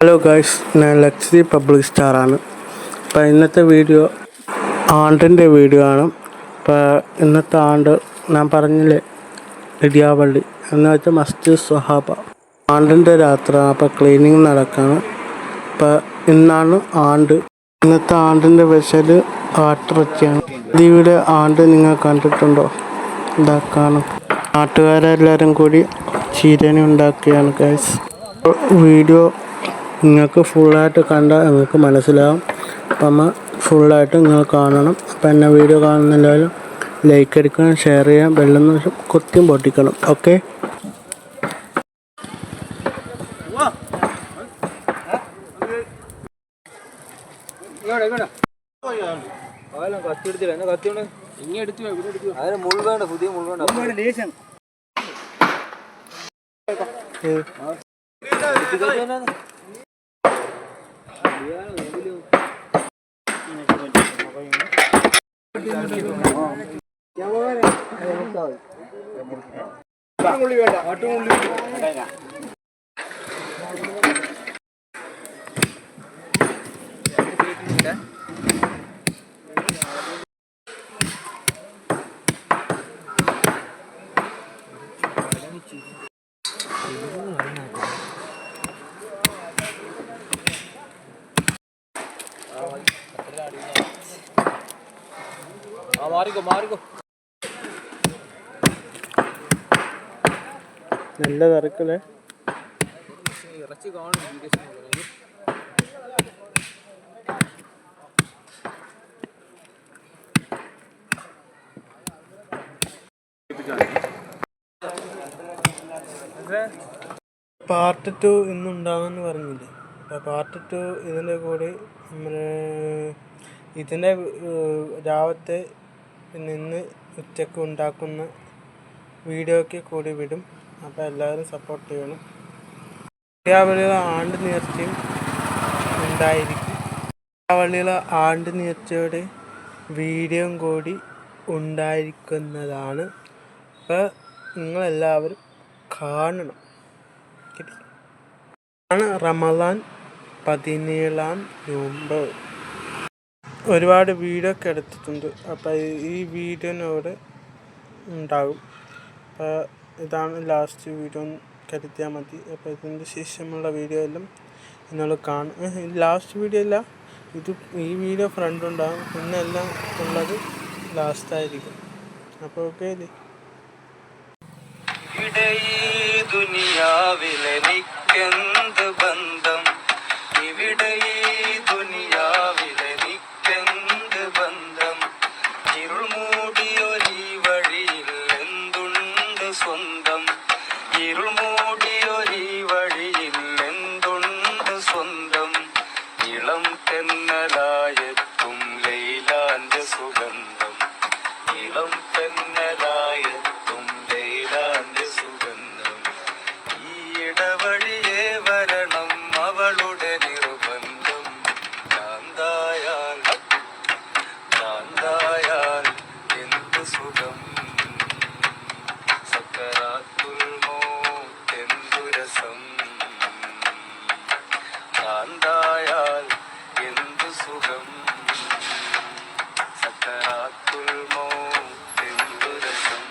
Hello guys, ഞാൻ Lakshmi public സ്റ്റാറാണ്. അപ്പോൾ ഇന്നത്തെ വീഡിയോ ആണ്ടിൻ്റെ വീഡിയോ ആണ്. അപ്പോൾ ഇന്നത്തെ ആണ്ട് ഞാൻ പറഞ്ഞില്ലേ, ഇടിയാവള്ളി എന്ന് വെച്ചാൽ മസ്ജിദ് സ്വഹാബ ആണ്ടിൻ്റെ രാത്രിയാണ്. അപ്പോൾ ക്ലീനിങ് നടക്കുകയാണ്. അപ്പോൾ ഇന്നാണ് ആണ്ട്. ഇന്നത്തെ ആണ്ടിൻ്റെ സ്പെഷ്യൽ ആട്ടിറച്ചിയാണ്. ഇവിടെ ആണ്ട് നിങ്ങൾ കണ്ടിട്ടുണ്ടോ? ഉണ്ടാക്കാണ് നാട്ടുകാരെല്ലാവരും കൂടി ചീരനി ഉണ്ടാക്കുകയാണ് ഗൈസ്. വീഡിയോ നിങ്ങൾക്ക് ഫുള്ളായിട്ട് കണ്ടാൽ നിങ്ങൾക്ക് മനസ്സിലാവും. അപ്പം നമ്മൾ ഫുള്ളായിട്ട് നിങ്ങൾ കാണണം. അപ്പം എന്നെ വീഡിയോ കാണുന്നില്ലാലും ലൈക്ക് അടിക്കണം, ഷെയർ ചെയ്യാം, ബെല്ലൊന്ന് കുത്തിയും പൊട്ടിക്കണം. ഓക്കെ, നല്ല തിരക്കല്ലേ. പാർട്ട് 2 ഇന്നുണ്ടാകുമെന്ന് പറഞ്ഞില്ലേ. അപ്പോൾ പാർട്ട് 2 ഇതിൻ്റെ കൂടെ ഇതിൻ്റെ രാവിലത്തെ നിന്ന് ഉച്ചക്ക് ഉണ്ടാക്കുന്ന വീഡിയോയ്ക്ക് കൂടി വിടും. അപ്പോൾ എല്ലാവരും സപ്പോർട്ട് ചെയ്യണം. ഇടിയാവള്ളിയിലെ ആണ്ട് നേർച്ചയും ഉണ്ടായിരിക്കും. ഇടിയാവള്ളിയിലെ ആണ്ട് നേർച്ചയുടെ വീഡിയോയും കൂടി ഉണ്ടായിരിക്കുന്നതാണ്. അപ്പോൾ നിങ്ങളെല്ലാവരും കാണണം. ആണ് റമദാൻ 17 നോമ്പ്. ഒരുപാട് വീഡിയോ ഒക്കെ എടുത്തിട്ടുണ്ട്. അപ്പോൾ ഈ വീഡിയോനോട് ഉണ്ടാകും. അപ്പോൾ ഇതാണ് ലാസ്റ്റ് വീഡിയോ കരുതിയാൽ മതി. അപ്പോൾ ഇതിൻ്റെ ശേഷമുള്ള വീഡിയോ എല്ലാം നിങ്ങൾ കാണും. ലാസ്റ്റ് വീഡിയോ അല്ല, ഈ വീഡിയോ ഫ്രണ്ട് ഉണ്ടാകും, പിന്നെ എല്ലാം ഉള്ളത് ലാസ്റ്റായിരിക്കും. അപ്പോൾ ഓക്കെ അല്ലേ. ദുനിയാവിലെനിക്കെന്ത് ബന്ധം, ഇവിടെ ദുനിയാവിലെനിക്കെന്ത് ബന്ധം, ഇരുൾ മൂടിയൊരീ വഴിയിൽ എന്തുണ്ട് സ്വന്തം, ഇരുൾ മൂടിയൊരീ വഴിയിൽ എന്തുണ്ട് സ്വന്തം, ഇളം തെന്നലായെത്തും ലൈലാന്റെ സുഗന്ധം, ഇളം തെന്നലായെത്തും ലൈലാന്റെ സുഗന്ധം, ഈ ഇടവഴിയേ വരണം അവളുടെ നിർബന്ധം, ഭ്രാന്തായാൽ എന്ത് സുഖം, സക്കറാത്തുൽ മൗത്ത് രസം, ഭ്രാന്തായാൽ എന്ത് സുഖം, സക്കറാത്തുൽ മൗത്ത് രസം.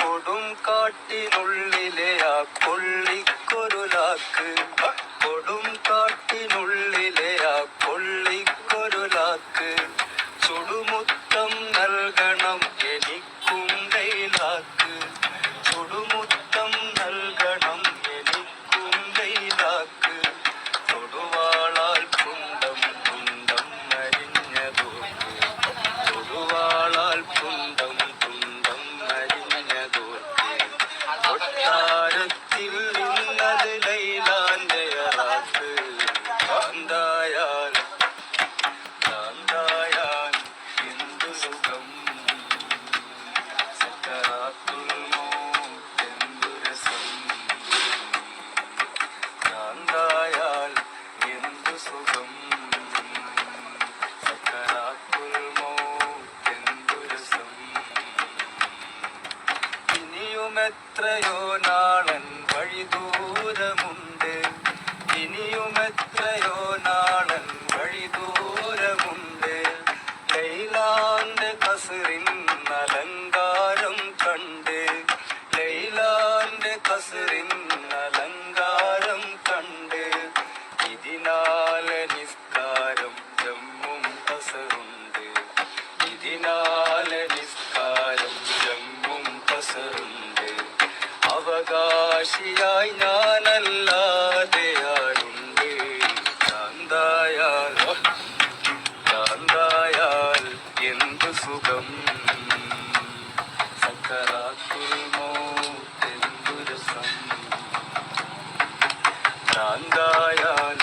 കൊടും കാട്ടിനുള്ളിലെ ആ കൊള്ളിക്കൊരു ലാക്ക്, കൊടും കാട്ടിനുള്ളിലെ ആ കൊള്ളിക്കൊരു ലാക്ക്, ചുടുമുത്തം നൽകണം എനിക്കും ലൈലാക്ക്, ചുടുമുത്തം നൽകണം എനിക്കും ലൈലാക്ക്, തൊടുവാളാൽ കുണ്ടം കുണ്ടം അരിഞ്ഞതോർക്ക്, തൊടുവാളാൽ കുണ്ടം കുണ്ടം അരിഞ്ഞതോർക്ക്, കൊട്ടാരത്തിൽ നിന്നത് ലൈലാന്റെ അറാക്ക്, ഭ്രാന്തായാൽ എന്തു സുഖം, സക്കറാത്തുൽ മൗത്ത് എന്തു രസം, ഭ്രാന്തായാൽ എന്തു സുഖം, സക്കറാത്തുൽ മൗത്ത് എന്തു രസം. ഇനിയുമെത്രയോ നാളൻ വഴി ദൂരമുണ്ട്, ഇനിയുമെത്രയോ നാളൻ വഴി ദൂരമുണ്ട്. ലൈലാന്റെ കസറിൻ അലങ്കാരം കണ്ട്, ലൈലാന്റെ കസറിൻ അലങ്കാരം കണ്ട്, ഇതിനാലെ നിസ്കാരം ജമ്മും കസറുണ്ട്, ഇതിനാലെ നിസ്കാരം ജമ്മും കസറുണ്ട്. അവകാശിയായി ഞാനല്ലാതെ ആരുണ്ട്? ശാന്തായാൽ ശാന്തായാൽ എന്തു സുഖം, സക്കറാത്തുൽ മൗത്ത് രസം. ശാന്തായാൽ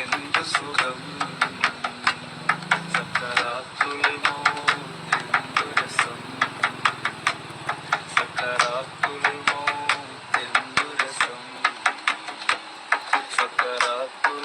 എന്തു സുഖം, സക്കറാത്തുൽ മൗത്ത് രസം. സക്കറാത്തുൽ മൗത്ത് രസം. സക്കറാത്തുൽ